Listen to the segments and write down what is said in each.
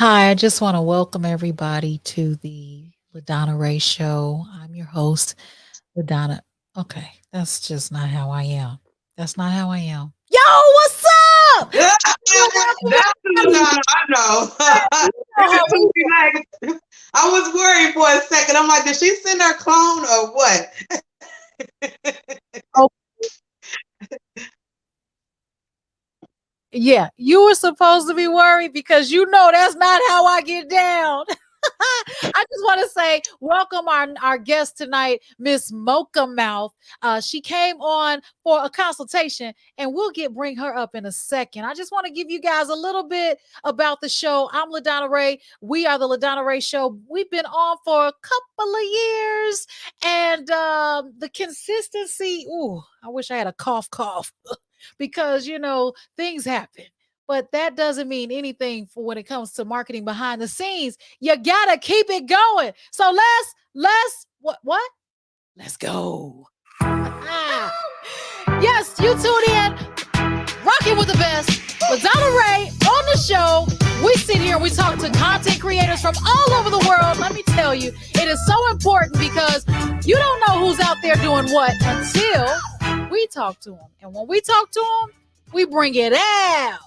Hi, I just want to welcome everybody to the LaDonna Raeh Show. I'm your host, LaDonna. Okay, that's just not how I am. That's not how I am. Yo, what's up? That's the I know. Welcome, It took welcome. me like I was worried for a second. I'm like, did she send her clone or what? Oh, yeah, you were supposed to be worried because you know that's not how I get down. I just want to say, welcome our guest tonight, Miss Mocca Mouf. She came on for a consultation, and bring her up in a second. I just want to give you guys a little bit about the show. I'm LaDonna Raeh. We are the LaDonna Raeh Show. We've been on for a couple of years, and the consistency. Ooh, I wish I had a cough, because things happen. But that doesn't mean anything for when it comes to marketing behind the scenes. You gotta keep it going. So let's what? Let's go. Yes, you tune in, rocking with the best. LaDonna Raeh on the show. We sit here and we talk to content creators from all over the world. Let me tell you, it is so important because you don't know who's out there doing what until we talk to them. And when we talk to them, we bring it out.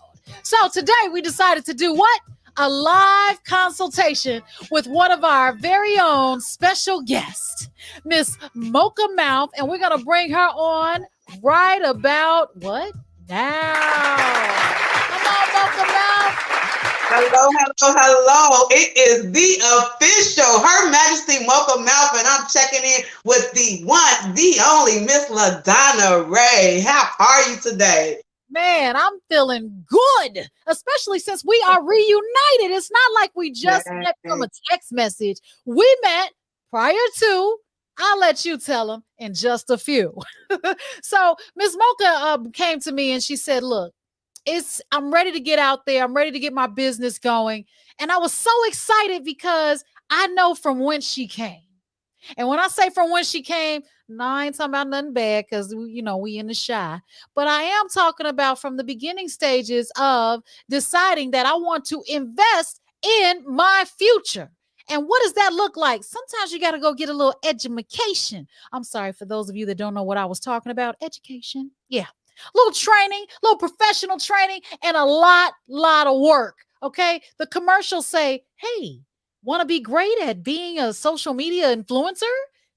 So today we decided to do what? A live consultation with one of our very own special guests, Miss Mocca Mouf, and we're going to bring her on right about what? Now. Come on, Mocca Mouf. Hello. It is the official Her Majesty Mocca Mouf, and I'm checking in with the one, the only Miss LaDonna Raeh. How are you today? Man, I'm feeling good, especially since we are reunited. It's not like we just met from Yay. a text message. We met prior to. I'll let you tell them in just a few. So Miss Mocha came to me and she said, "Look, I'm ready to get out there. I'm ready to get my business going." And I was so excited because I know from whence she came. And when I say from when she came, no, I ain't talking about nothing bad because we in the shy. But I am talking about from the beginning stages of deciding that I want to invest in my future. And what does that look like? Sometimes you got to go get a little education. I'm sorry for those of you that don't know what I was talking about. Education. Yeah. Little training, little professional training, and a lot of work. Okay. The commercials say, hey, want to be great at being a social media influencer?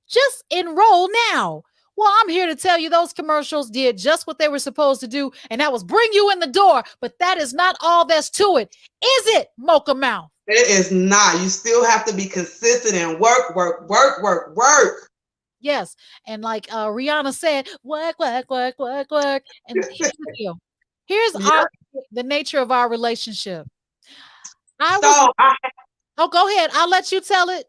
Just enroll now. Well, I'm here to tell you those commercials did just what they were supposed to do, and that was bring you in the door. But that is not all that's to it. Is it, Mocca Mouf? It is not. You still have to be consistent and work. Yes. And like Rihanna said, work. And here's the deal. Here's Yeah. the nature of our relationship. I was So I Oh, go ahead. I'll let you tell it.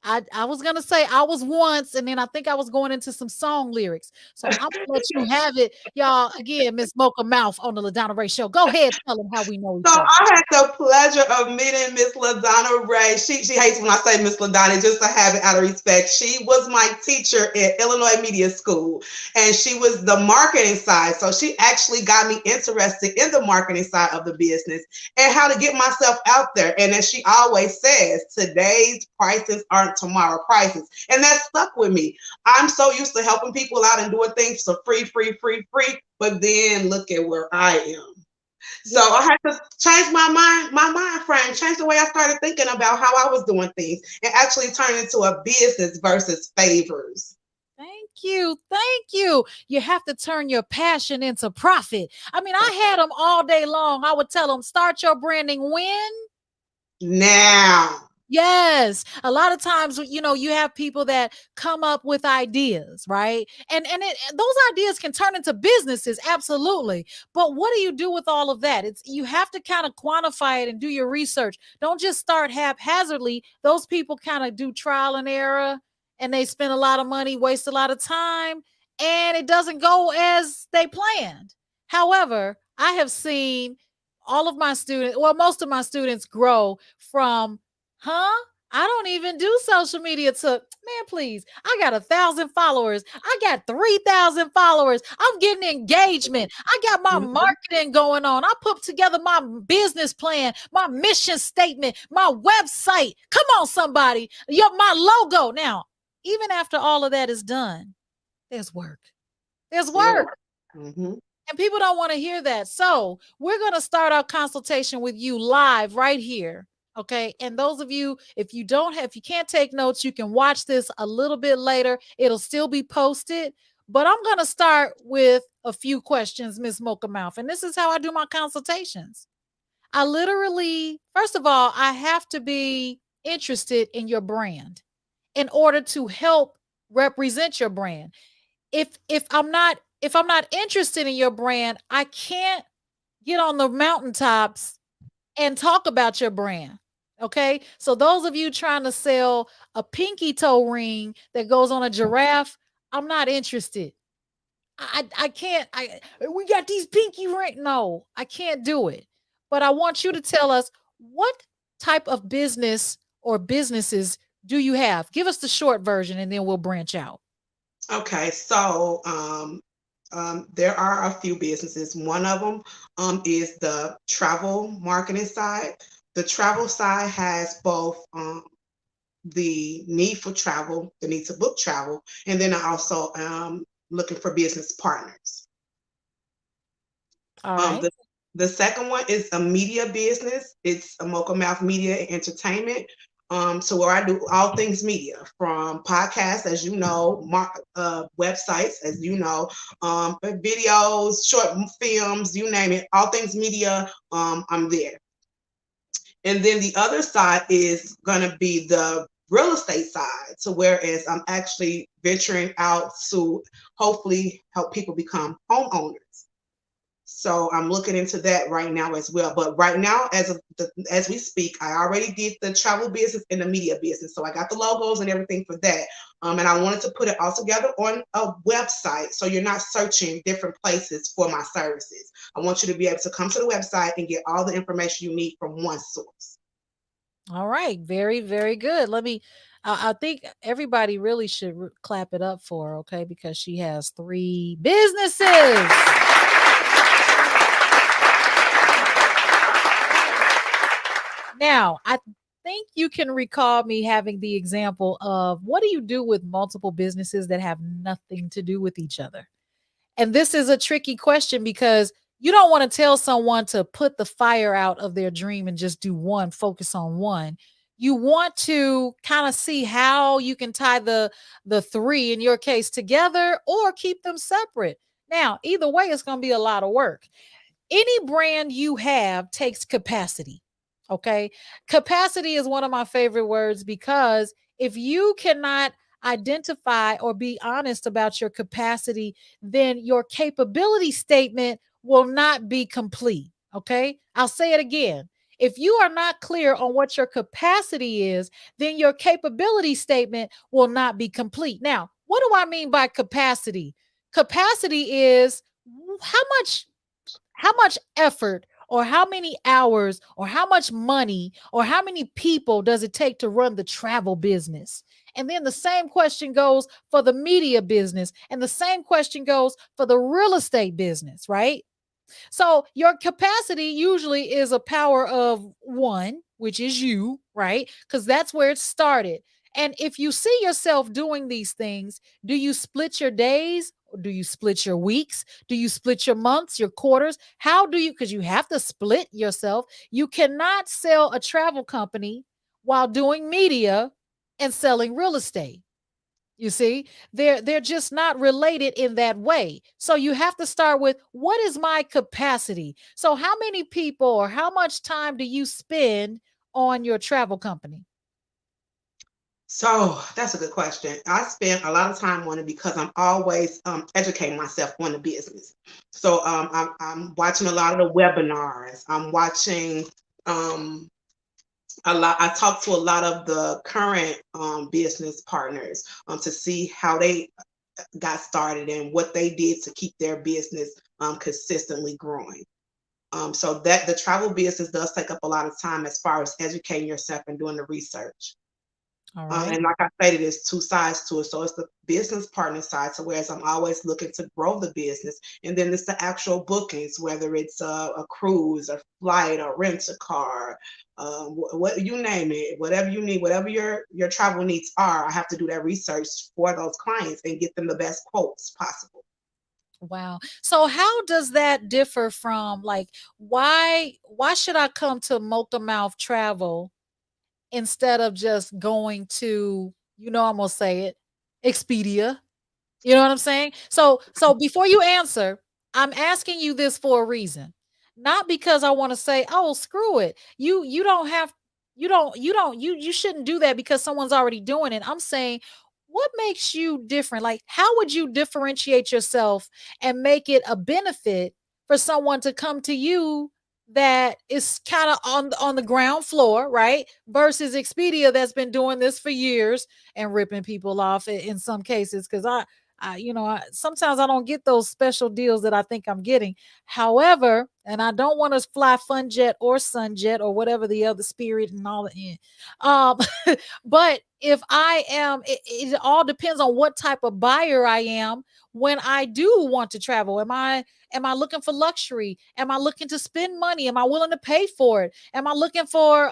I was gonna say I was once, and then I think I was going into some song lyrics. So I'm gonna let you have it, y'all. Again, Miss Mocca Mouf on the LaDonna Raeh Show. Go ahead, tell them how we know So each other. I had the pleasure of meeting Miss LaDonna Raeh. She hates when I say Miss LaDonna, just to have it out of respect. She was my teacher at Illinois Media School, and she was the marketing side. So she actually got me interested in the marketing side of the business and how to get myself out there. And as she always says, today's prices aren't tomorrow prices, and that stuck with me. I'm so used to helping people out and doing things for free. But then look at where I am. So Yeah. I had to change my mind frame, change the way I started thinking about how I was doing things, and actually turn it into a business versus favors. Thank you. Thank you. You have to turn your passion into profit. I mean, I had them all day long. I would tell them, start your branding when? Now, Yes. A lot of times, you have people that come up with ideas, right? And those ideas can turn into businesses, absolutely. But what do you do with all of that? You have to kind of quantify it and do your research. Don't just start haphazardly. Those people kind of do trial and error, and they spend a lot of money, waste a lot of time, and it doesn't go as they planned. However, I have seen all of my students, well, most of my students grow from, huh? I don't even do social media to, man, please. I got 1,000 followers. I got 3,000 followers. I'm getting engagement. I got my Mhm. marketing going on. I put together my business plan, my mission statement, my website. Come on, somebody. My logo. Now, even after all of that is done, there's work. There's Still work. work. Mhm. And people don't want to hear that. So we're going to start our consultation with you live right here. Okay. And those of you, if you can't take notes, you can watch this a little bit later. It'll still be posted. But I'm going to start with a few questions, Miss Mocca Mouf. And this is how I do my consultations. I literally, first of all, I have to be interested in your brand in order to help represent your brand. If I'm not interested in your brand, I can't get on the mountaintops and talk about your brand. Okay? So those of you trying to sell a pinky toe ring that goes on a giraffe, I'm not interested. I can't. We got these pinky ring. No, I can't do it. But I want you to tell us what type of business or businesses do you have? Give us the short version and then we'll branch out. Okay, so there are a few businesses. One of them is the travel marketing side. The travel side has both the need for travel, the need to book travel, and then I also looking for business partners. All Um, right. the the second one is a media business. It's a Mocca Mouf Media and Entertainment. So where I do all things media, from podcasts, as you know, websites, as you know, videos, short films, you name it, all things media. I'm there. And then the other side is going to be the real estate side. So whereas I'm actually venturing out to hopefully help people become homeowners. So I'm looking into that right now as well. But right now, as we speak, I already did the travel business and the media business. So I got the logos and everything for that. And I wanted to put it all together on a website, so you're not searching different places for my services. I want you to be able to come to the website and get all the information you need from one source. All right. Very, very good. I think everybody really should clap it up for her, okay? Because she has 3 businesses. Now, I think you can recall me having the example of what do you do with multiple businesses that have nothing to do with each other? And this is a tricky question because you don't want to tell someone to put the fire out of their dream and just do one, focus on one. You want to kind of see how you can tie the 3 in your case together or keep them separate. Now, either way it's going to be a lot of work. Any brand you have takes capacity. Okay. Capacity is one of my favorite words because if you cannot identify or be honest about your capacity, then your capability statement will not be complete. Okay. I'll say it again. If you are not clear on what your capacity is, then your capability statement will not be complete. Now, what do I mean by capacity? Capacity is how much how much effort or how many hours or how much money or how many people does it take to run the travel business? And then the same question goes for the media business, and the same question goes for the real estate business, right? So your capacity usually is a power of 1, which is you, right? Because that's where it started. And if you see yourself doing these things, do you split your days? Do you split your weeks? Do you split your months, your quarters? How do you? Because you have to split yourself. You cannot sell a travel company while doing media and selling real estate. You see, they're just not related in that way. So you have to start with what is my capacity? So how many people or how much time do you spend on your travel company? So that's a good question. I spend a lot of time on it because I'm always educating myself on the business. So I'm watching a lot of the webinars. I'm watching a lot. I talk to a lot of the current business partners to see how they got started and what they did to keep their business consistently growing. So that the travel business does take up a lot of time as far as educating yourself and doing the research. All right. And like I stated, there's two sides to it. So it's the business partner side. So whereas I'm always looking to grow the business, and then it's the actual bookings, whether it's a cruise, a flight, or rent a car, what you name it, whatever you need, whatever your travel needs are. I have to do that research for those clients and get them the best quotes possible. Wow. So how does that differ from like why should I come to Mocca Mouf Travel instead of just going to, I'm gonna say it, Expedia? You know what I'm saying? So before you answer, I'm asking you this for a reason. Not because I want to say, "Oh, screw it." You don't have you shouldn't do that because someone's already doing it. I'm saying what makes you different? Like how would you differentiate yourself and make it a benefit for someone to come to you that is kind of on the ground floor, right? Versus Expedia that's been doing this for years and ripping people off in some cases cuz sometimes I don't get those special deals that I think I'm getting. However, and I don't want to fly Funjet or Sunjet or whatever the other Spirit and all that. Um, but if I am, it all depends on what type of buyer I am when I do want to travel. Am I looking for luxury? Am I looking to spend money? Am I willing to pay for it? Am I looking for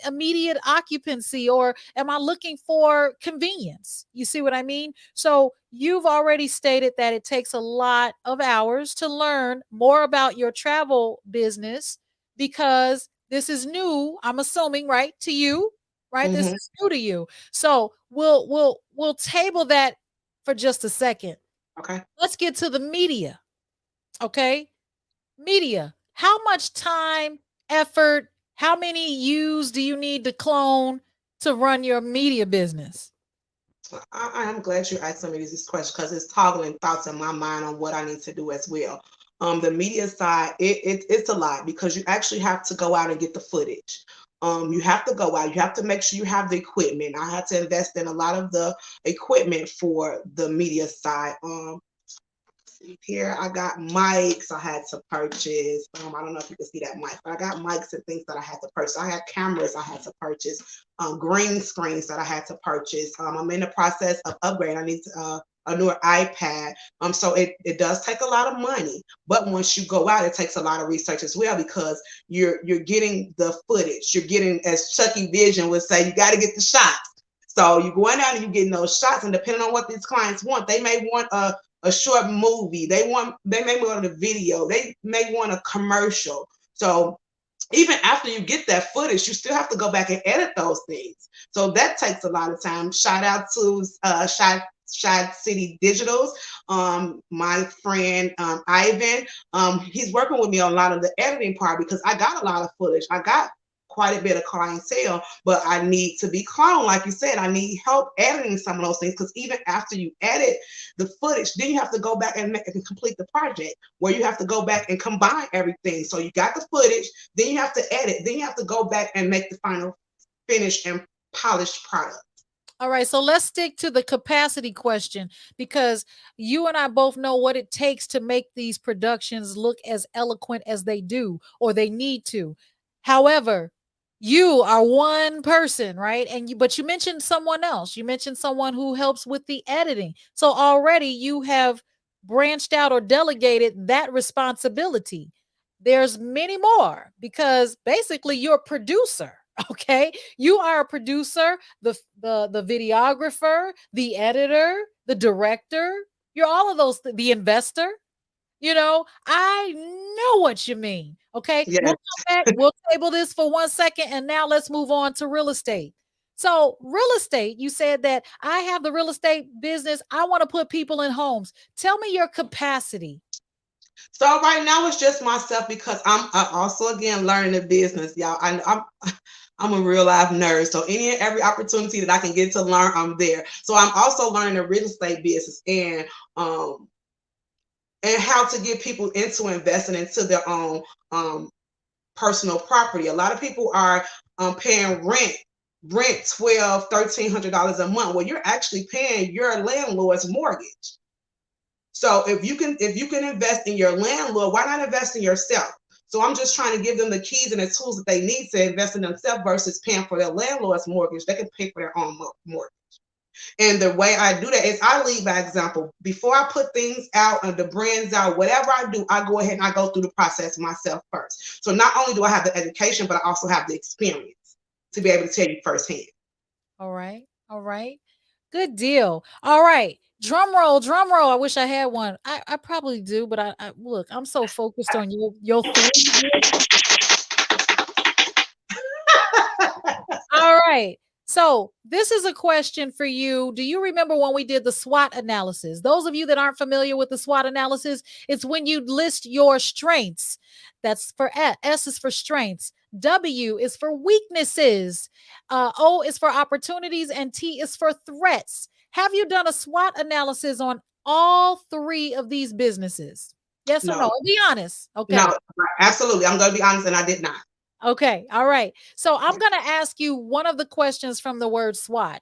immediate occupancy or am I looking for convenience? You see what I mean? So you've already stated that it takes a lot of hours to learn more about your travel business because this is new, I'm assuming, right, to you, right? This Hmm. is new to you. So we'll table that for just a second. Okay. Let's get to the media. Okay? Media. How much time, effort, how many U's do you need to clone to run your media business? I am glad you asked me this question because it's toggling thoughts in my mind on what I need to do as well. The media side, it's a lot because you actually have to go out and get the footage. You have to go out. You have to make sure you have the equipment. I had to invest in a lot of the equipment for the media side. Here I got mics I had to purchase. I don't know if you can see that mic, but I got mics and things that I had to purchase. I had cameras I had to purchase, green screens that I had to purchase. I'm in the process of upgrading. I need a newer iPad. So it does take a lot of money, but once you go out, it takes a lot of research as well because you're getting the footage. You're getting, as Chucky Vision would say, you got to get the shots. So you're going out and you're getting those shots, and depending on what these clients want, they may want a short movie. They may want a video. They may want a commercial. So even after you get that footage, you still have to go back and edit those things. So that takes a lot of time. Shout out to Shot City Digitals. My friend Ivan, he's working with me on a lot of the editing part because I got a lot of footage. I got quite a bit of clientele, but I need to be cloned. Like you said, I need help editing some of those things because even after you edit the footage, then you have to go back and complete the project where you have to go back and combine everything. So you got the footage, then you have to edit, then you have to go back and make the final finished and polished product. All right, so let's stick to the capacity question because you and I both know what it takes to make these productions look as eloquent as they do or they need to. However, you are one person, right? But you mentioned someone else. You mentioned someone who helps with the editing. So already you have branched out or delegated that responsibility. There's many more because basically you're a producer. Okay, you are a producer, the videographer, the editor, the director. You're all of those. The investor. I know what you mean. Okay, Yeah. we'll come back. We'll table this for 1 second, and now let's move on to real estate. So, real estate, you said that I have the real estate business. I want to put people in homes. Tell me your capacity. So right now it's just myself because I'm also again learning the business, y'all. I'm a real life nerd, so any and every opportunity that I can get to learn, I'm there. So I'm also learning the real estate business and how to get people into investing into their own personal property. A lot of people are paying rent 12, $1,300 a month. Well, you're actually paying your landlord's mortgage. So if you can invest in your landlord, why not invest in yourself? So I'm just trying to give them the keys and the tools that they need to invest in themselves versus paying for their landlord's mortgage. They can pay for their own mortgage. And the way I do that is I lead by example. Before I put things out and the brands out, whatever I do, I go ahead and I go through the process myself first. So not only do I have the education, but I also have the experience to be able to tell you firsthand. All right. All right. Good deal. All right. Drum roll, drum roll. I wish I had one. I probably do, but I look, I'm so focused on your three. All right. So this is a question for you. Do you remember when we did the SWOT analysis? Those of you that aren't familiar with the SWOT analysis, it's when you list your strengths. That's for S. S is for strengths. W is for weaknesses. O is for opportunities, and T is for threats. Have you done a SWOT analysis on all three of these businesses? Yes or no? Be honest. Okay. No, absolutely. I'm going to be honest, and I did not. Okay. All right. So I'm going to ask you one of the questions from the word SWOT.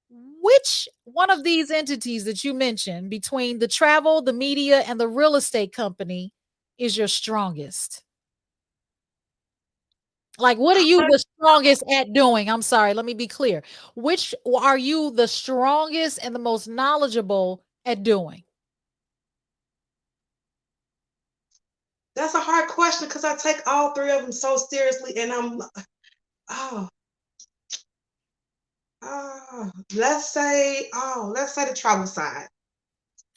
Which one of these entities that you mentioned between the travel, the media, and the real estate company is your strongest? Like, what are you the strongest at doing? I'm sorry. Let me be clear. Which are you the strongest and the most knowledgeable at doing? That's a hard question because I take all three of them so seriously, and let's say the travel side.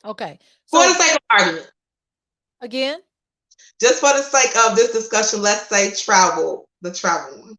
Okay. So, for the sake of argument. Again? Just for the sake of this discussion, let's say the travel one.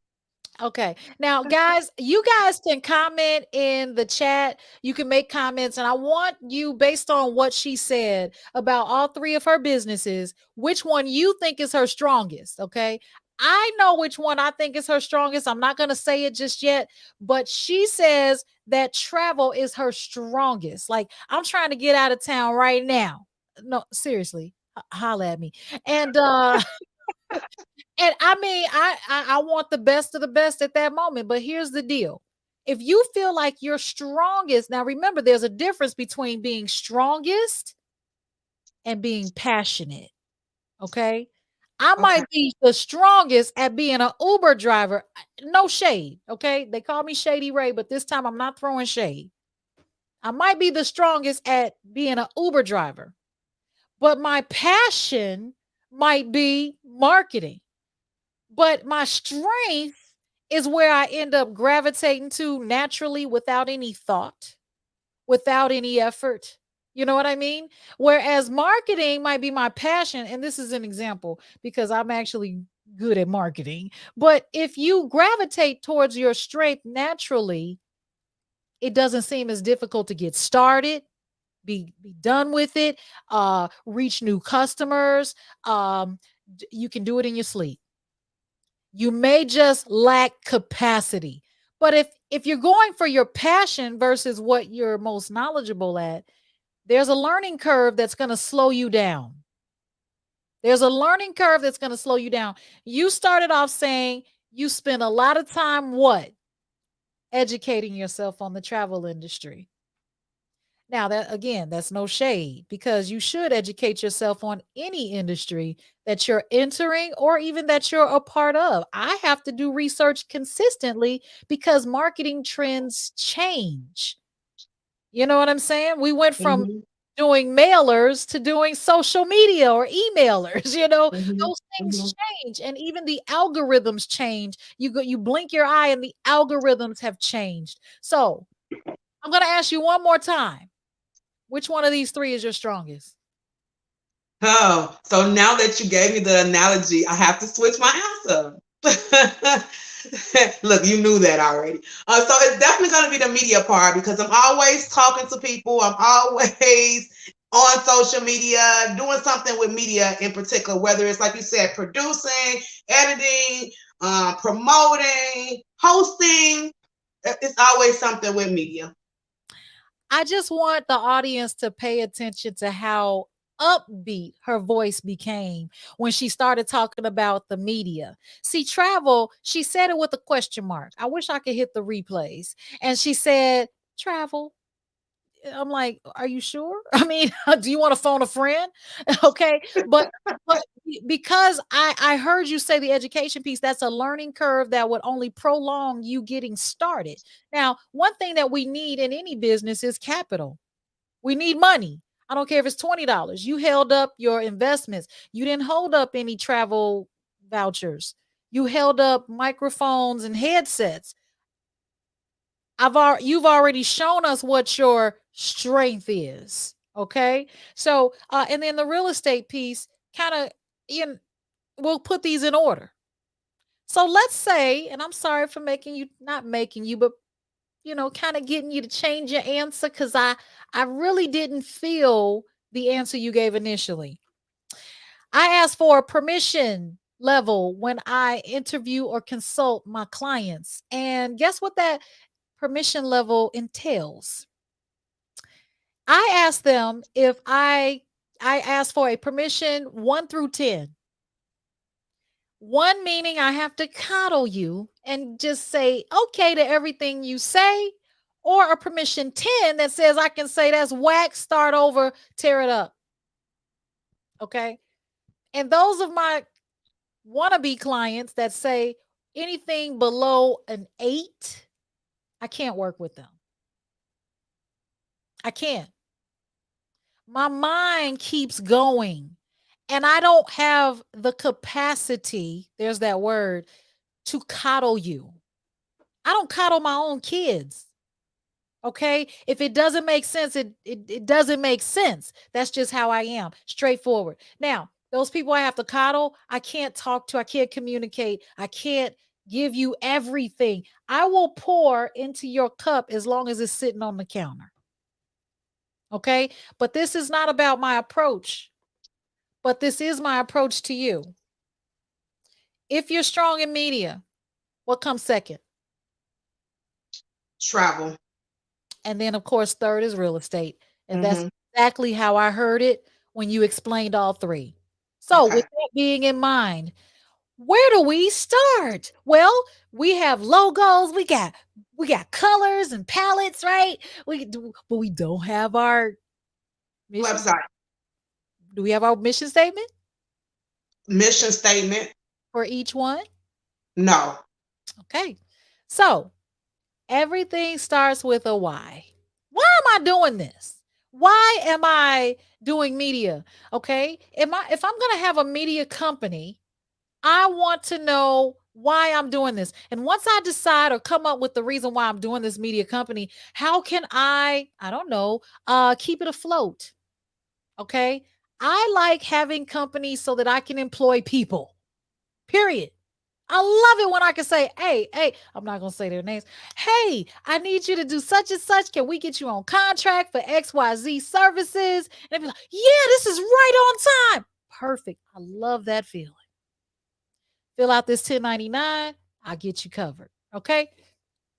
Okay. Now, guys, you guys can comment in the chat. You can make comments, and I want you, based on what she said about all three of her businesses, which one you think is her strongest. Okay. I know which one I think is her strongest. I'm not going to say it just yet, but she says that travel is her strongest. Like, I'm trying to get out of town right now. No, seriously, holla at me. And and I mean, I want the best of the best at that moment. But here's the deal. If you feel like you're strongest, now remember, there's a difference between being strongest and being passionate. Okay. I might be the strongest at being an Uber driver. No shade. Okay. They call me Shady Ray, but this time I'm not throwing shade. I might be the strongest at being an Uber driver, but my passion might be marketing. But my strength is where I end up gravitating to naturally without any thought, without any effort. You know what I mean? Whereas marketing might be my passion. And this is an example because I'm actually good at marketing. But if you gravitate towards your strength naturally, it doesn't seem as difficult to get started. Be done with it, reach new customers. You can do it in your sleep. You may just lack capacity. But if you're going for your passion versus what you're most knowledgeable at, there's a learning curve that's going to slow you down. There's a learning curve that's going to slow you down. You started off saying you spend a lot of time what? Educating yourself on the travel industry. Now, that again, that's no shade because you should educate yourself on any industry that you're entering or even that you're a part of. I have to do research consistently because marketing trends change. You know what I'm saying? We went from doing mailers to doing social media or emailers. Those things change, and even the algorithms change. You blink your eye and the algorithms have changed. So I'm going to ask you one more time. Which one of these three is your strongest? Oh, so now that you gave me the analogy, I have to switch my answer. Look, you knew that already. So it's definitely going to be the media part because I'm always talking to people. I'm always on social media, doing something with media in particular, whether it's like you said, producing, editing, promoting, hosting. It's always something with media. I just want the audience to pay attention to how upbeat her voice became when she started talking about the media. See, travel, she said it with a question mark. I wish I could hit the replays. And she said, travel. I'm like, are you sure? I mean, do you want to phone a friend? Okay. But because I heard you say the education piece, that's a learning curve that would only prolong you getting started. Now, one thing that we need in any business is capital. We need money. I don't care if it's $20. You held up your investments. You didn't hold up any travel vouchers. You held up microphones and headsets. You've already shown us what your strength is. Okay. So and then the real estate piece kind of in we'll put these in order. So let's say, and I'm sorry for making you not making you, but kind of getting you to change your answer because I really didn't feel the answer you gave initially. I asked for a permission level when I interview or consult my clients. And guess what that permission level entails? I asked them if I asked for a permission 1 through 10. 1 meaning I have to coddle you and just say okay to everything you say, or a permission 10 that says I can say that's whack, start over, tear it up. Okay. And those of my wannabe clients that say anything below an 8, I can't work with them. I can't. My mind keeps going, and I don't have the capacity, there's that word, to coddle you. I don't coddle my own kids. Okay. If it doesn't make sense, it doesn't make sense. That's just how I am. Straightforward. Now, those people I have to coddle, I can't talk to, I can't communicate, I can't give you everything. I will pour into your cup as long as it's sitting on the counter. Okay. But this is not about my approach, but this is my approach to you. If you're strong in media, what comes second? Travel. And then, of course, third is real estate. And that's Mhm. exactly how I heard it when you explained all three. So, Okay. with that being in mind, where do we start? Well, we have logos, we got colors and palettes, right? But we don't have our mission. Website. Do we have our mission statement Mission statement. for each one? No. Okay. So, everything starts with a why. Why am I doing this? Why am I doing media? Okay? If I'm going to have a media company, I want to know why I'm doing this. And once I decide or come up with the reason why I'm doing this media company, how can I don't know, keep it afloat? Okay? I like having companies so that I can employ people. Period. I love it when I can say, hey, I'm not going to say their names. Hey, I need you to do such and such. Can we get you on contract for XYZ services? And they'd be like, yeah, this is right on time. Perfect. I love that feeling. Fill out this 1099. I'll get you covered. Okay.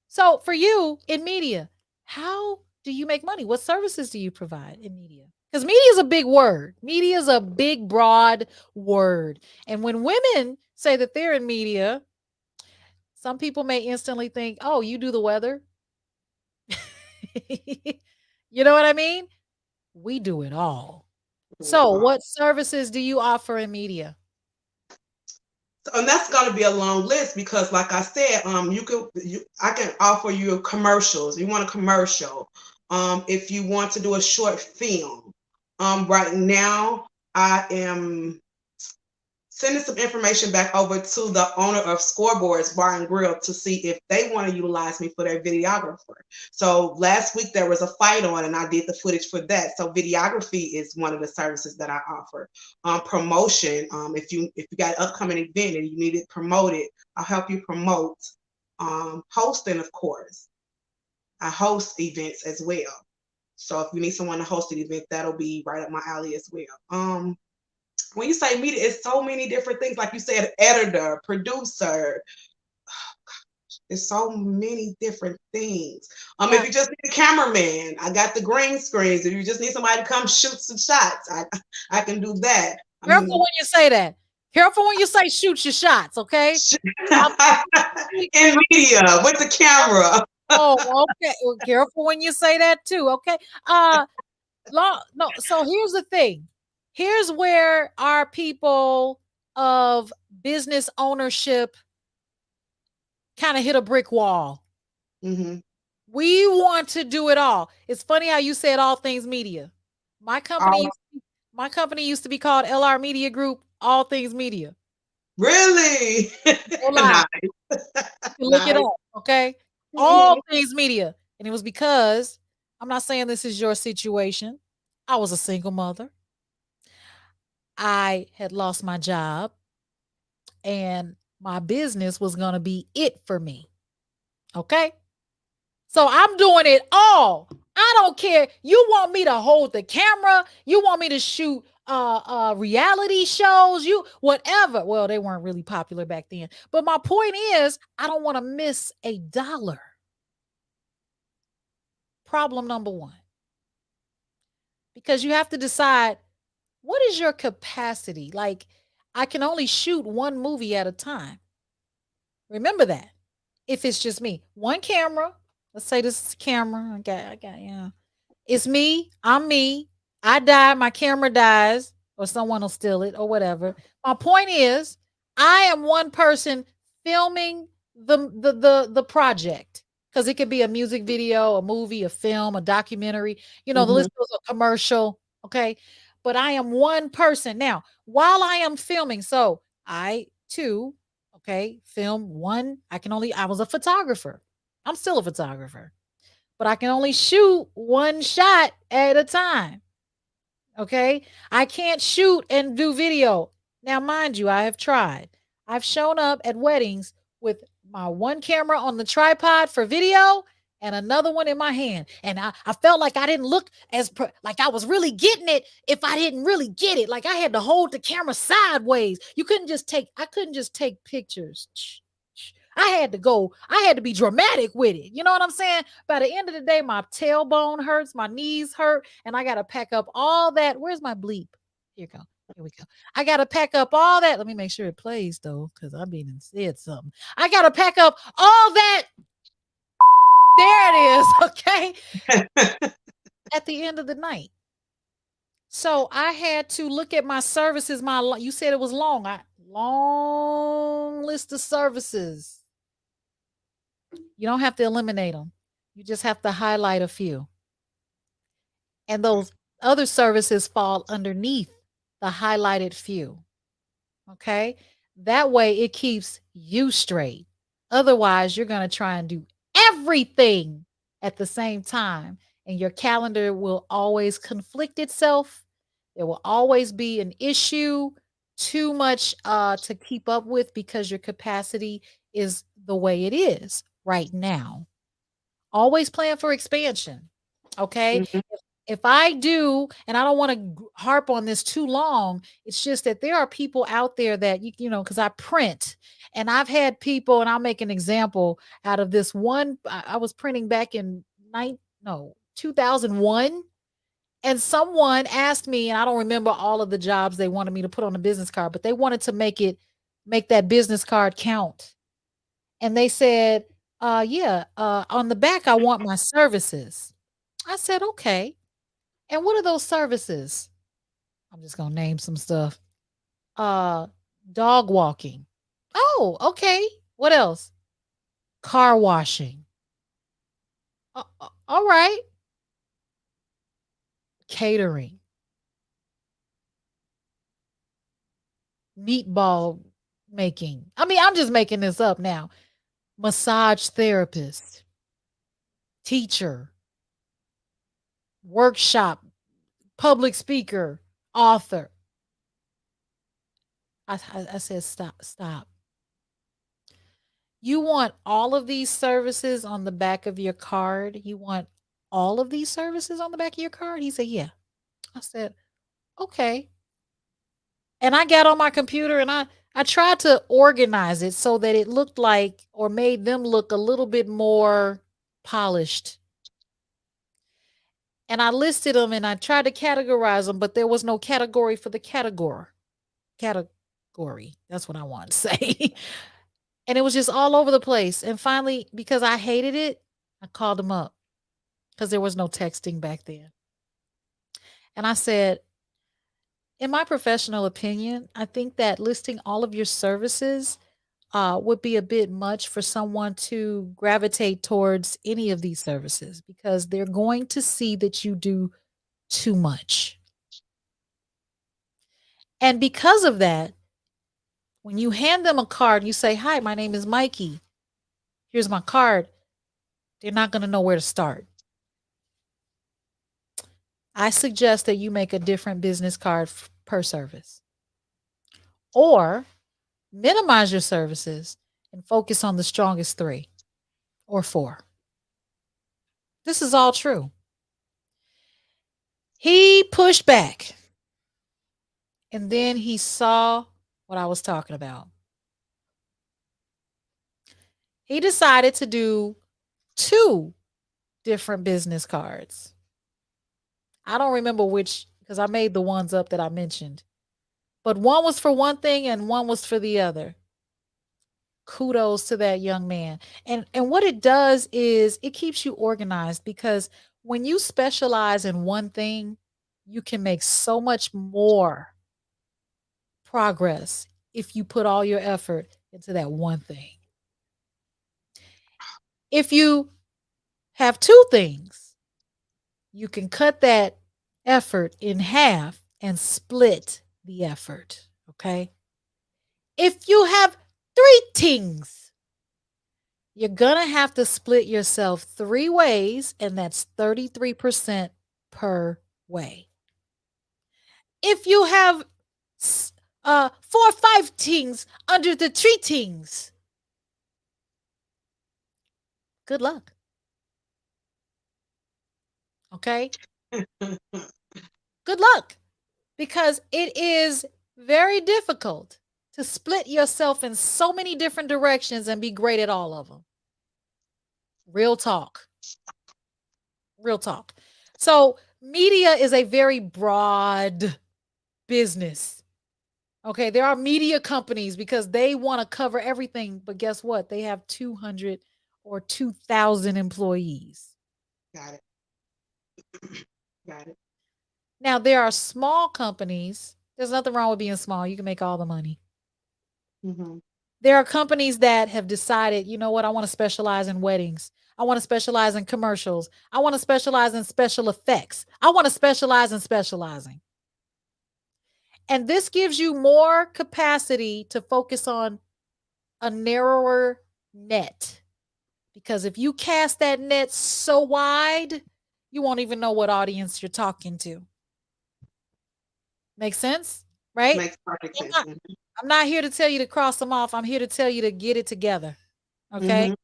So for you in media, how do you make money? What services do you provide in media? Because media is a big word. Media is a big, broad word. And when women say that they're in media, some people may instantly think, oh, you do the weather. You know what I mean? We do it all. So, what services do you offer in media? And that's going to be a long list because, like I said, I can offer you commercials. You want a commercial? If you want to do a short film, right now I am sending some information back over to the owner of Scoreboards Bar and Grill to see if they want to utilize me for their videographer. So last week there was a fight on and I did the footage for that. So videography is one of the services that I offer. Promotion, if you got an upcoming event and you need it promoted, I'll help you promote. Hosting, of course. I host events as well. So if you need someone to host an event, that'll be right up my alley as well. When you say media, it's so many different things. Like you said, editor, producer. Oh, gosh, there's so many different things. If you just need a cameraman, I got the green screens. If you just need somebody to come shoot some shots, I can do that. Careful when you say that. Careful when you say shoot your shots, okay? In media with the camera. Oh, okay. Well, careful when you say that too. Okay. No. So here's the thing. Here's where our people of business ownership kind of hit a brick wall. Mhm. We want to do it all. It's funny how you said all things media. My company, All my company used to be called LR Media Group, All Things Media. really No lie. nice, You can look it nice. up, okay? All Mhm. things media. And it was because I'm not saying this is your situation. I was a single mother. I had lost my job and my business was going to be it for me. Okay? So I'm doing it all. I don't care. You want me to hold the camera? You want me to shoot reality shows? You whatever. Well, they weren't really popular back then. But my point is, I don't want to miss a dollar. Problem number 1. Because you have to decide what is your capacity? Like I can only shoot one movie at a time. Remember that. If it's just me, one camera, let's say this is camera. I got, yeah. It's me. I'm me. I die. My camera dies, or someone will steal it, or whatever. My point is, I am one person filming the project because it could be a music video, a movie, a film, a documentary. The Mhm. list goes a commercial. Okay, but I am one person now. While I am filming, so I too, okay, film one. I was a photographer. I'm still a photographer but I can only shoot one shot at a time. Okay. I can't shoot and do video. Now, mind you, I have tried. I've shown up at weddings with my one camera on the tripod for video and another one in my hand. And I felt like I didn't look like I was really getting it if I didn't really get it. Like I had to hold the camera sideways. I couldn't just take pictures. I had to be dramatic with it. You know what I'm saying? By the end of the day, my tailbone hurts, my knees hurt, and I got to pack up all that. Where's my bleep? Here you go. Here we go. I got to pack up all that. Let me make sure it plays though, because I've been said something. I got to pack up all that. There it is. Okay. At the end of the night. So I had to look at my services. You said it was long. Long list of services. You don't have to eliminate them. You just have to highlight a few. And those other services fall underneath the highlighted few. Okay? That way it keeps you straight. Otherwise, you're going to try and do everything at the same time, and your calendar will always conflict itself. There will always be an issue, too much to keep up with because your capacity is the way it is right now. Always plan for expansion. Okay. Mhm. If I do, and I don't want to harp on this too long, it's just that there are people out there that because I print, and I've had people, and I'll make an example out of this one. I was printing back in 2001, and someone asked me, and I don't remember all of the jobs they wanted me to put on a business card, but they wanted to make that business card count. And they said, yeah, on the back, I want my services. I said, okay. And what are those services? I'm just gonna name some stuff. Uh Dog walking. Oh, okay. What else? Car washing. All right. Catering. Meatball making. I mean, I'm just making this up now. Massage therapist. Teacher. Workshop. Public speaker. Author. I said stop. You want all of these services on the back of your card? You want all of these services on the back of your card? He said, yeah. I said, okay. And I got on my computer and I tried to organize it so that it looked like or made them look a little bit more polished. And I listed them and I tried to categorize them, but there was no category for the category. Category. That's what I want to say. And it was just all over the place. And finally, because I hated it, I called him up because there was no texting back then. And I said, in my professional opinion, I think that listing all of your services would be a bit much for someone to gravitate towards any of these services because they're going to see that you do too much. And because of that, when you hand them a card, you say, "Hi, my name is Mikey. Here's my card." They're not going to know where to start. I suggest that you make a different business card per service or minimize your services and focus on the strongest 3 or 4. This is all true. He pushed back and then he saw what I was talking about. He decided to do 2 different business cards. I don't remember which because I made the ones up that I mentioned. But one was for one thing and one was for the other. Kudos to that young man. And what it does is it keeps you organized because when you specialize in one thing, you can make so much more progress if you put all your effort into that one thing. If you have 2 things, you can cut that effort in half and split the effort, okay? If you have 3 things, you're going to have to split yourself 3 ways, and that's 33% per way. If you have 4 or 5 things under the 3 things, good luck. Okay? Good luck. Because it is very difficult to split yourself in so many different directions and be great at all of them. Real talk. Real talk. So, media is a very broad business. Okay, there are media companies because they want to cover everything, but guess what? They have 200 or 2,000 employees. Got it. Got it. Now, there are small companies. There's nothing wrong with being small. You can make all the money. Mm-hmm. There are companies that have decided, you know what, I want to specialize in weddings. I want to specialize in commercials. I want to specialize in special effects. I want to specialize in specializing. And this gives you more capacity to focus on a narrower net. Because if you cast that net so wide, you won't even know what audience you're talking to. Make sense? Right? Makes perfect sense. I'm not here to tell you to cross them off. I'm here to tell you to get it together. Okay. Mm-hmm.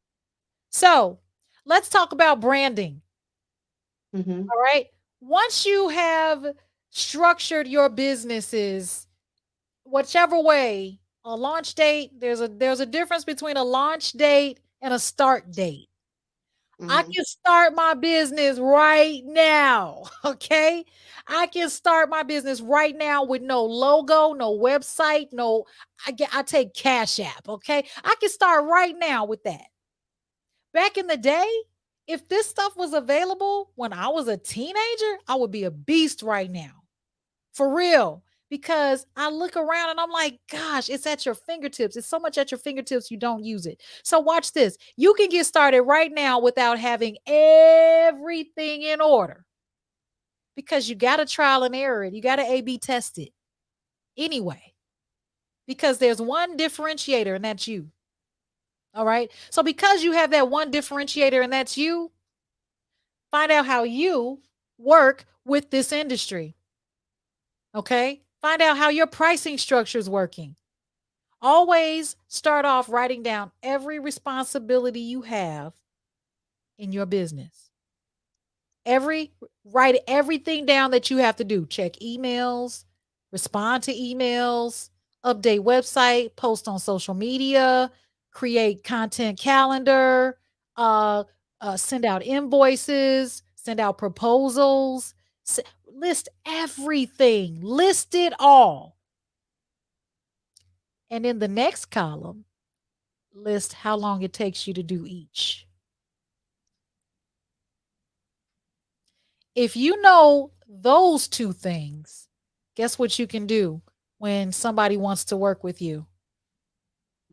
So let's talk about branding. Mm-hmm. All right. Once you have structured your businesses, whichever way, a launch date, there's a difference between a launch date and a start date. I Mm-hmm. can start my business right now. Okay. I can start my business right now with no logo, no website, I take Cash App. Okay. I can start right now with that. Back in the day, if this stuff was available when I was a teenager, I would be a beast right now. For real. Because I look around and I'm like, gosh, it's at your fingertips. It's so much at your fingertips, you don't use it. So, watch this. You can get started right now without having everything in order because you got to trial and error it. You got to A B test it anyway, because there's one differentiator and that's you. All right. So, because you have that one differentiator and that's you, find out how you work with this industry. Okay. Find out how your pricing structure is working. Always start off writing down every responsibility you have in your business. Write everything down that you have to do. Check emails, respond to emails, update website, post on social media, create content calendar, send out invoices, send out proposals, list everything, list it all. And in the next column, list how long it takes you to do each. If you know those two things, guess what you can do when somebody wants to work with you?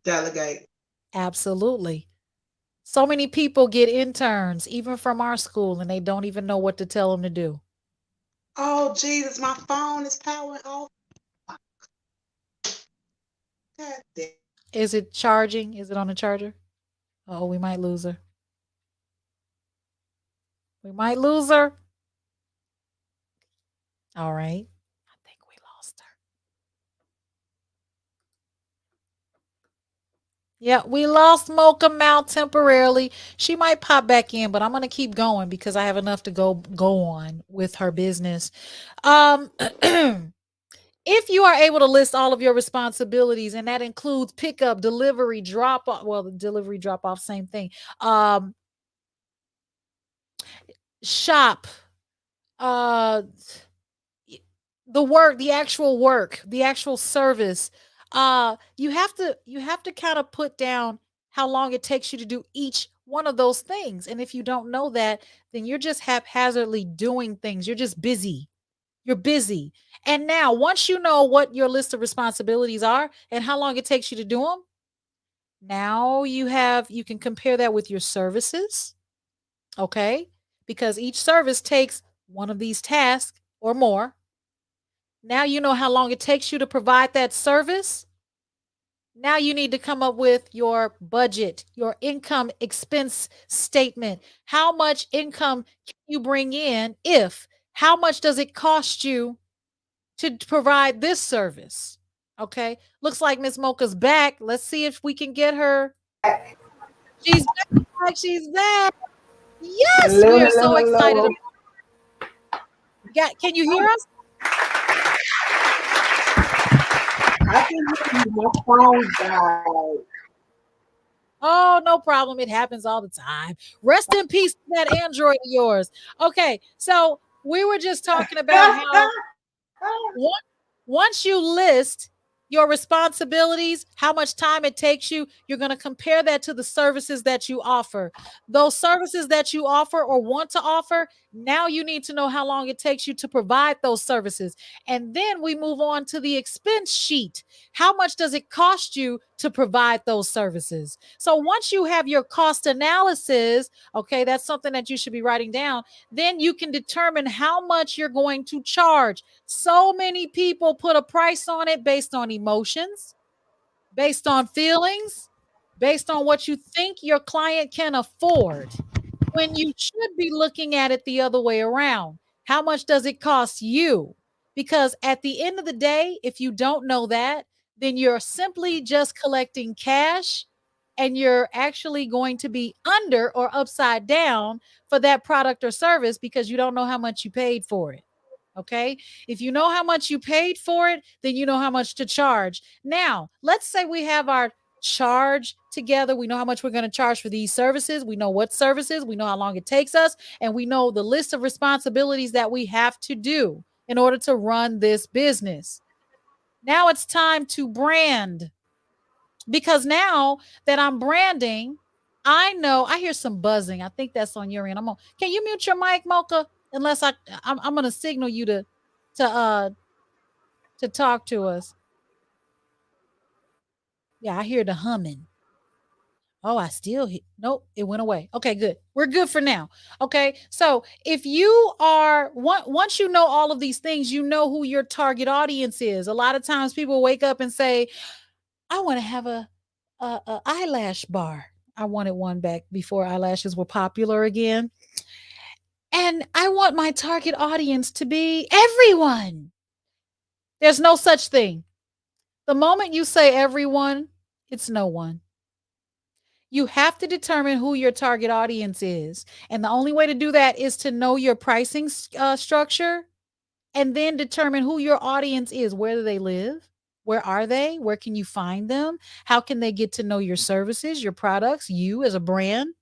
Delegate. Absolutely. So many people get interns, even from our school, and they don't even know what to tell them to do. Oh, Jesus, my phone is powering off. God damn. Is it charging? Is it on the charger? Oh, we might lose her. We might lose her. All right. I think we lost her. Yeah, we lost Mocca Mouf temporarily. She might pop back in, but I'm gonna keep going because I have enough to go on with her business. Um if you are able to list all of your responsibilities, and that includes pickup, delivery, drop off, well, the delivery drop off, same thing. Um shop, uh the work, the actual service. You have to kind of put down how long it takes you to do each one of those things. And if you don't know that, then you're just haphazardly doing things. You're just busy. You're busy. And now, once you know what your list of responsibilities are and how long it takes you to do them, now you can compare that with your services, okay? Because each service takes one of these tasks or more. Now you know how long it takes you to provide that service. Now you need to come up with your budget, your income expense statement. How much income can you bring in? How much does it cost you to provide this service? Okay. Looks like Miss Mocha's back. Let's see if we can get her. She's back. She's back. Yes, Hello, we are hello, so excited. hello. Can you hear us? I can hear you. My phone died. Oh, no problem. It happens all the time. Rest in peace to that Android of yours. Okay, so we were just talking about how on- once you list your responsibilities, how much time it takes you, you're going to compare that to the services that you offer. Those services that you offer or want to offer, now you need to know how long it takes you to provide those services. And then we move on to the expense sheet. How much does it cost you to provide those services? So once you have your cost analysis, okay, that's something that you should be writing down, then you can determine how much you're going to charge. So many people put a price on it based on emotions, based on feelings, based on what you think your client can afford, when you should be looking at it the other way around. How much does it cost you? Because at the end of the day, if you don't know that, then you're simply just collecting cash, and you're actually going to be under or upside down for that product or service because you don't know how much you paid for it. Okay. If you know how much you paid for it, then you know how much to charge. Now, let's say we have our charge together. We know how much we're going to charge for these services. We know what services, we know how long it takes us, and we know the list of responsibilities that we have to do in order to run this business. Now it's time to brand, because now that I'm branding, I know I hear some buzzing. I think that's on your end. Can you mute your mic, Mocha? Unless I'm gonna signal you to uh to talk to us. Yeah, I hear the humming. Oh, I still hear. Nope, it went away. Okay, good. We're good for now. Okay, so if you are once you know all of these things, you know who your target audience is. A lot of times people wake up and say, I want to have a eyelash bar. I wanted one back before eyelashes were popular again. And I want my target audience to be everyone. There's no such thing. The moment you say everyone, it's no one. You have to determine who your target audience is. And the only way to do that is to know your pricing structure, and then determine who your audience is. Where do they live? Where are they? Where can you find them? How can they get to know your services, your products, you as a brand?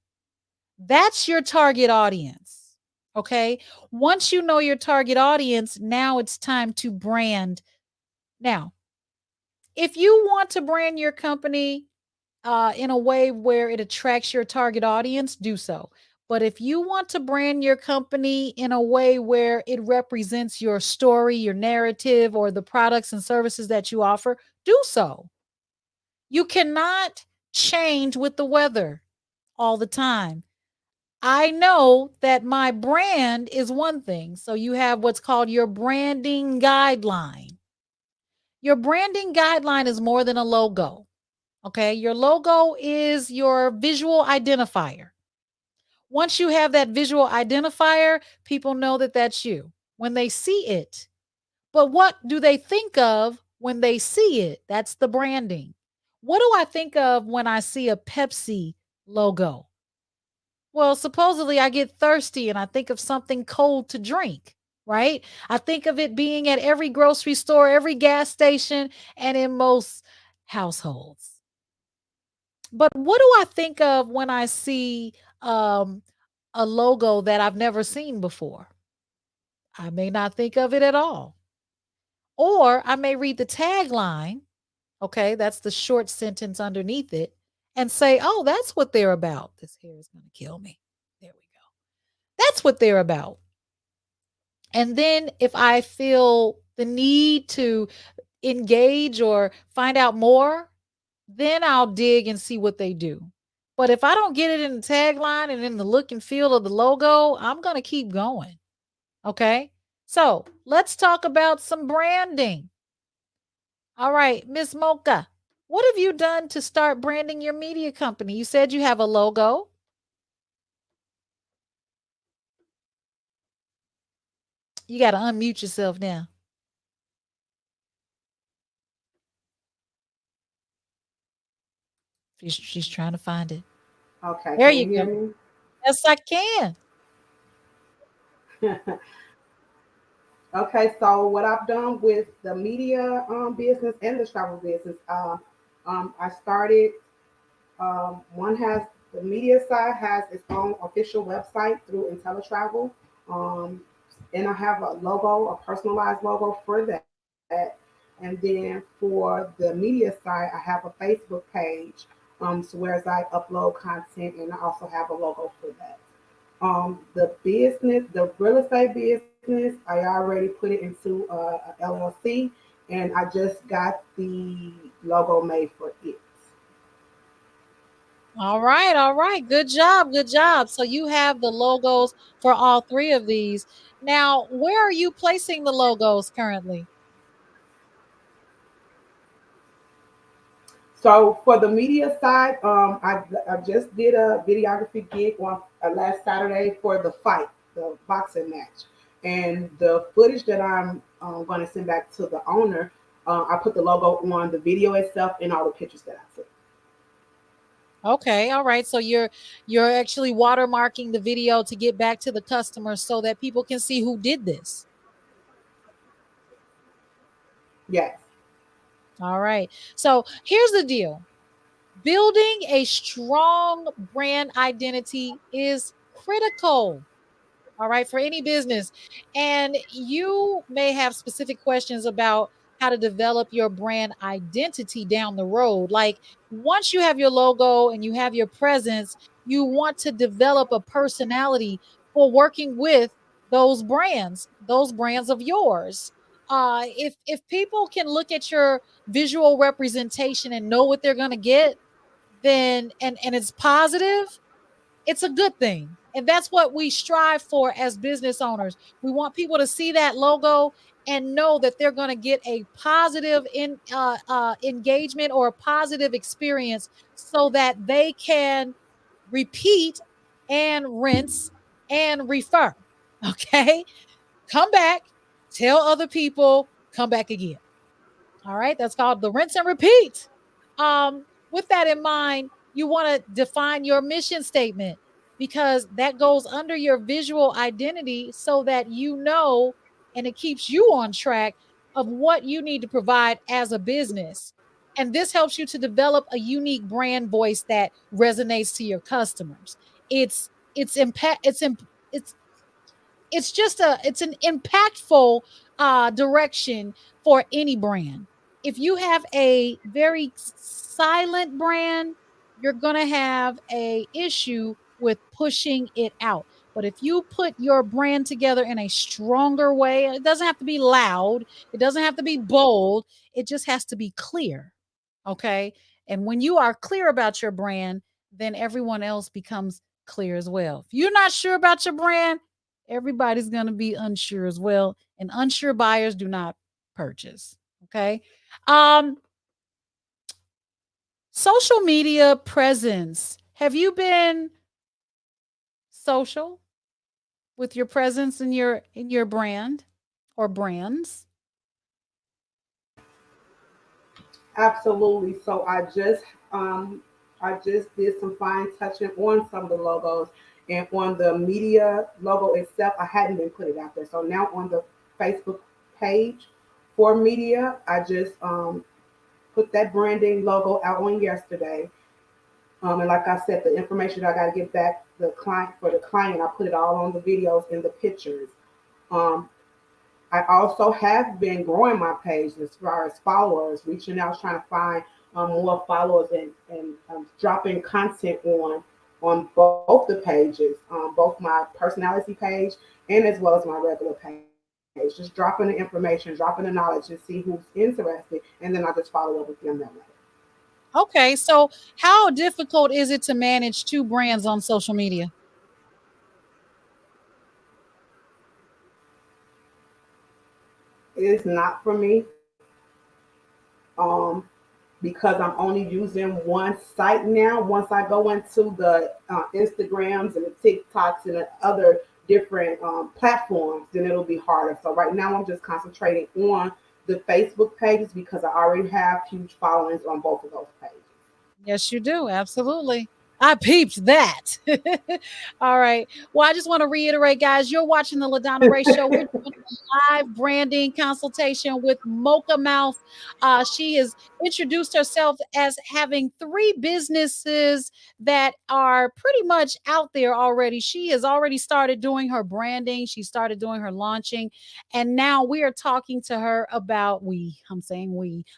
That's your target audience. Okay. Once you know your target audience, now it's time to brand. Now, if you want to brand your company in a way where it attracts your target audience, do so. But if you want to brand your company in a way where it represents your story, your narrative, or the products and services that you offer, do so. You cannot change with the weather all the time. I know that my brand is one thing. So you have what's called your branding guideline. Your branding guideline is more than a logo. Okay. Your logo is your visual identifier. Once you have that visual identifier, people know that that's you when they see it. But what do they think of when they see it? That's the branding. What do I think of when I see a Pepsi logo? Well, supposedly I get thirsty and I think of something cold to drink, right? I think of it being at every grocery store, every gas station, and in most households. But what do I think of when I see um, a logo that I've never seen before? I may not think of it at all. Or I may read the tagline, okay, that's the short sentence underneath it, and say, oh, that's what they're about. This hair is going to kill me. There we go. That's what they're about. And then if I feel the need to engage or find out more, then I'll dig and see what they do. But if I don't get it in the tagline and in the look and feel of the logo, I'm going to keep going. Okay. So let's talk about some branding. All right, Miss Mocha, what have you done to start branding your media company? You said you have a logo. You got to unmute yourself now. She's trying to find it. Okay, There can you you hear go. me? Yes, I can. Okay, so what I've done with the media business and the travel business, I started. One has the media side has its own official website through IntelliTravel, um, and I have a logo, a personalized logo for that. And then for the media side, I have a Facebook page, so whereas I upload content, and I also have a logo for that. The business, the real estate business, I already put it into a LLC, and I just got the logo made for it. All right, all right. Good job, good job. So you have the logos for all three of these. Now, where are you placing the logos currently? So for the media side, I just did a videography gig on last Saturday for the fight, the boxing match, and the footage that I'm going to send back to the owner, I put the logo on the video itself and all the pictures that I took. Okay, all right. So you're actually watermarking the video to get back to the customer so that people can see who did this. Yes. All right. So here's the deal. Building a strong brand identity is critical. All right, for any business. And you may have specific questions about how to develop your brand identity down the road. Like once you have your logo and you have your presence, you want to develop a personality for working with those brands of yours. If people can look at your visual representation and know what they're going to get, then and it's positive, it's a good thing. And that's what we strive for as business owners. We want people to see that logo and know that they're going to get a positive engagement or a positive experience so that they can repeat and rinse and refer. Okay. Come back, tell other people, come back again. All right, that's called the rinse and repeat. With that in mind, you want to define your mission statement because that goes under your visual identity so that you know and it keeps you on track of what you need to provide as a business. And this helps you to develop a unique brand voice that resonates to your customers. It's impact it's just it's an impactful direction for any brand. If you have a very silent brand, you're going to have a issue with pushing it out. But if you put your brand together in a stronger way, it doesn't have to be loud, it doesn't have to be bold, it just has to be clear. Okay. And when you are clear about your brand, then everyone else becomes clear as well. If you're not sure about your brand, everybody's going to be unsure as well. And unsure buyers do not purchase. Okay. Um, Social media presence. Have you been social with your presence in your brand or brands? Absolutely. So I just did some fine touching on some of the logos, and on the media logo itself, I hadn't been put it out there. So now on the Facebook page for media, I just put that branding logo out on yesterday. And like I said, the information I got to get back the client for the client, I put it all on the videos and the pictures. Um, I also have been growing my page as far as followers, reaching out, trying to find more followers, and dropping content on both the pages, both my personality page and as well as my regular page. Just dropping the information, dropping the knowledge, and see who's interested, and then I just follow up with them that way. Okay, so how difficult is it to manage two brands on social media? It's not for me. Um, because I'm only using one site now. Once I go into the Instagrams and the TikToks and the other different platforms, then it'll be harder. So right now, I'm just concentrating on the Facebook pages because I already have huge followings on both of those pages. Yes, you do. Absolutely. I peeped that. All right. Well, I just want to reiterate, guys, you're watching the LaDonna Raeh Show. We're doing a live branding consultation with Mocca Mouf. She has introduced herself as having three businesses that are pretty much out there already. She has already started doing her branding. She started doing her launching. And now we are talking to her about,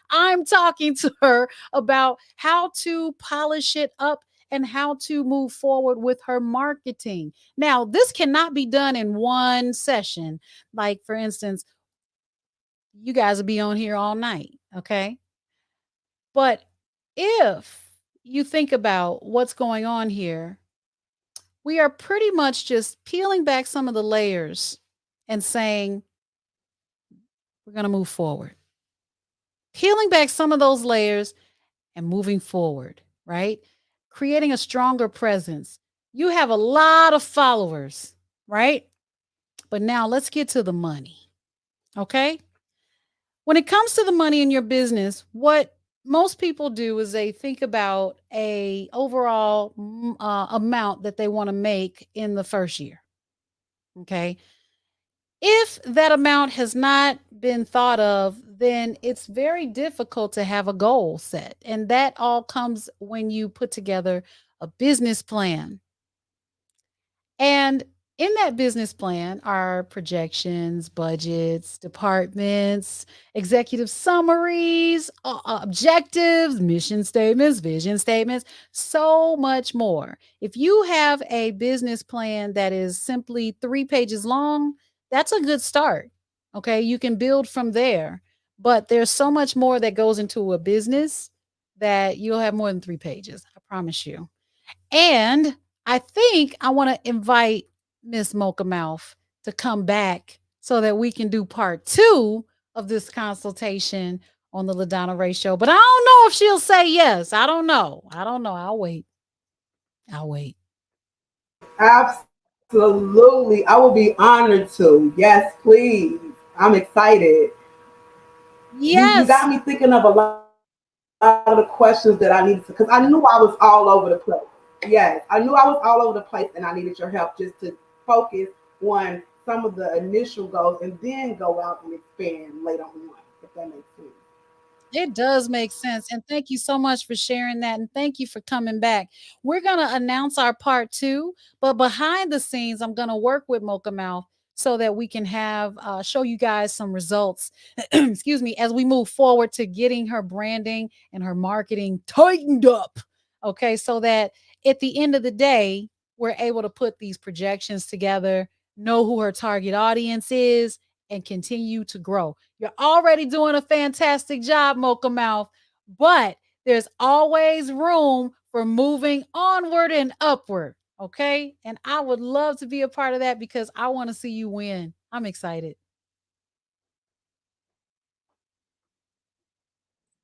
I'm talking to her about how to polish it up and how to move forward with her marketing. Now, this cannot be done in one session. Like, for instance, you guys will be on here all night, okay? But if you think about what's going on here, we are pretty much just peeling back some of the layers and saying, we're going to move forward. Peeling back some of those layers and moving forward, right? Creating a stronger presence. You have a lot of followers, right? But now let's get to the money, okay? When it comes to the money in your business, what most people do is they think about a overall amount that they want to make in the first year, okay? If that amount has not been thought of, then it's very difficult to have a goal set. And that all comes when you put together a business plan. And in that business plan are projections, budgets, departments, executive summaries, objectives, mission statements, vision statements, so much more. If you have a business plan that is simply 3 pages long, that's a good start. Okay. You can build from there. But there's so much more that goes into a business that you'll have more than 3 pages. I promise you. And I think I want to invite Miss Mocca Mouf to come back so that we can do part two of this consultation on the LaDonna Raeh Show. But I don't know if she'll say yes. I don't know. I don't know. I'll wait. I'll wait. Absolutely. I will be honored to. Yes, please. I'm excited. You Yes. got me thinking of a lot of the questions that I needed to, because I knew I was all over the place. Yes, I knew I was all over the place and I needed your help just to focus on some of the initial goals and then go out and expand later on, if that makes sense. It does make sense. And thank you so much for sharing that. And thank you for coming back. We're going to announce our part two, but behind the scenes, I'm going to work with Mocca Mouf so that we can have show you guys some results, excuse me, as we move forward to getting her branding and her marketing tightened up. Okay. So that at the end of the day, we're able to put these projections together, know who her target audience is, and continue to grow. You're already doing a fantastic job, Mocca Mouf, but there's always room for moving onward and upward. Okay. And I would love to be a part of that because I want to see you win. I'm excited.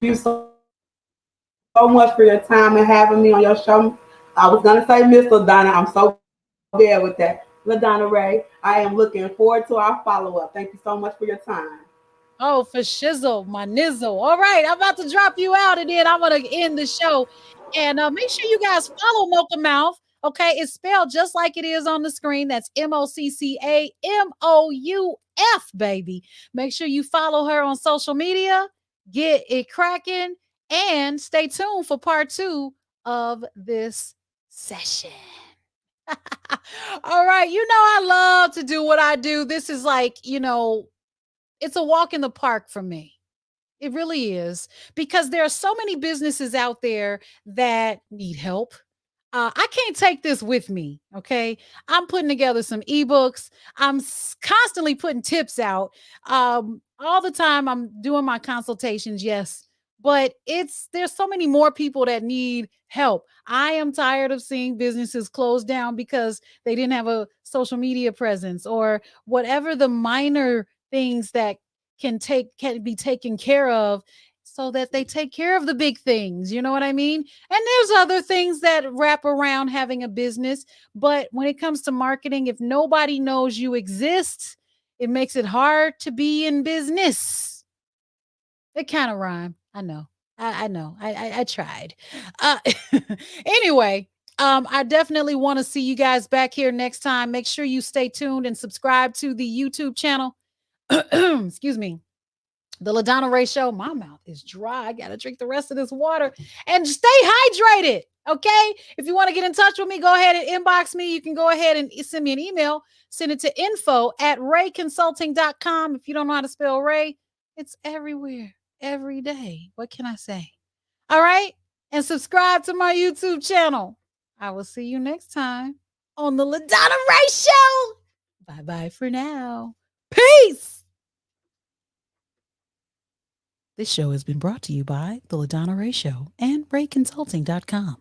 Thank you so much for your time and having me on your show. I was gonna say Miss LaDonna. I'm so bad with that. LaDonna Raeh. I am looking forward to our follow-up. Thank you so much for your time. Oh, for shizzle, my nizzle. All right, I'm about to drop you out and then I'm going to end the show. And make sure you guys follow Mocca Mouf. Okay, it's spelled just like it is on the screen. That's MOCCAMOUF, baby. Make sure you follow her on social media, get it cracking, and stay tuned for part 2 of this session. All right, I love to do what I do. This is like, it's a walk in the park for me. It really is because there are so many businesses out there that need help. I can't take this with me. Okay. I'm putting together some ebooks. I'm constantly putting tips out. All the time I'm doing my consultations. Yes. But there's so many more people that need help. I am tired of seeing businesses close down because they didn't have a social media presence or whatever the minor things that can be taken care of so that they take care of the big things. You know what I mean? And there's other things that wrap around having a business. But when it comes to marketing, if nobody knows you exist, it makes it hard to be in business. It kind of rhyme. I know. I know. I tried. Anyway, I definitely want to see you guys back here next time. Make sure you stay tuned and subscribe to the YouTube channel. Excuse me. The LaDonna Raeh Show. My mouth is dry. I got to drink the rest of this water and stay hydrated. Okay. If you want to get in touch with me, go ahead and inbox me. You can go ahead and send me an email. Send it to info@raehconsulting.com. If you don't know how to spell Raeh, it's everywhere, every day. What can I say? All right. And subscribe to my YouTube channel. I will see you next time on the LaDonna Raeh Show. Bye-bye for now. Peace. This show has been brought to you by the LaDonna Raeh Show and RaehConsulting.com.